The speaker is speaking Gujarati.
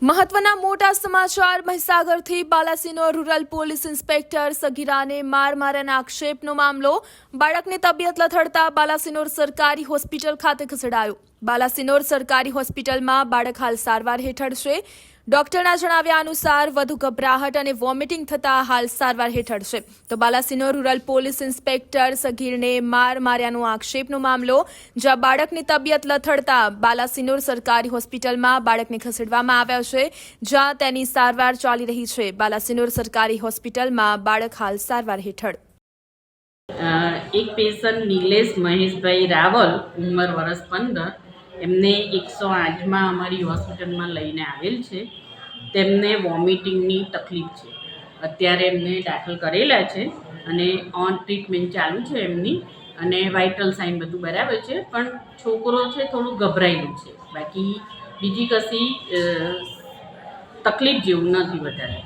મહત્વના મોટા સમાચાર મહીસાગરથી બાલાસિનોર રૂરલ પોલીસ ઇન્સ્પેક્ટર સગીરાને માર માર્યાના આક્ષેપનો મામલો બાળકની તબિયત લથડતા બાલાસિનોર સરકારી હોસ્પિટલ ખાતે ખસેડાયો। બાલાસિનોર સરકારી હોસ્પિટલમાં બાળક હાલ સારવાર હેઠળ છે। ડોક્ટરના જણાવ્યા અનુસાર વધુ ગભરાહટ અને વોમિટિંગ થતા હાલ સારવાર હેઠળ છે। તો બાલાસિનોર રૂરલ પોલીસ ઇન્સ્પેક્ટર સગીરને માર માર્યાનો આક્ષેપનો મામલો, જ્યાં બાળકની તબિયત લથડતા બાલાસિનોર સરકારી હોસ્પિટલમાં બાળકને ખસેડવામાં આવ્યા છે, જ્યાં તેની સારવાર ચાલી રહી છે। બાલાસિનોર સરકારી હોસ્પિટલમાં બાળક હાલ સારવાર હેઠળ। એક પેશન્ટ નિલેશ મહેશભાઈ રાવલ, ઉંમર વર્ષ 15, એમને 108માં અમારી હોસ્પિટલમાં લઈને આવેલ છે। તેમને વોમિટિંગની તકલીફ છે। અત્યારે એમને દાખલ કરેલા છે અને ઓન ટ્રીટમેન્ટ ચાલુ છે એમની, અને વાઇટલ સાઇન બધું બરાબર છે, પણ છોકરો છે થોડું ગભરાયેલું છે, બાકી બીજી કશી તકલીફ જેવું નથી વધારે।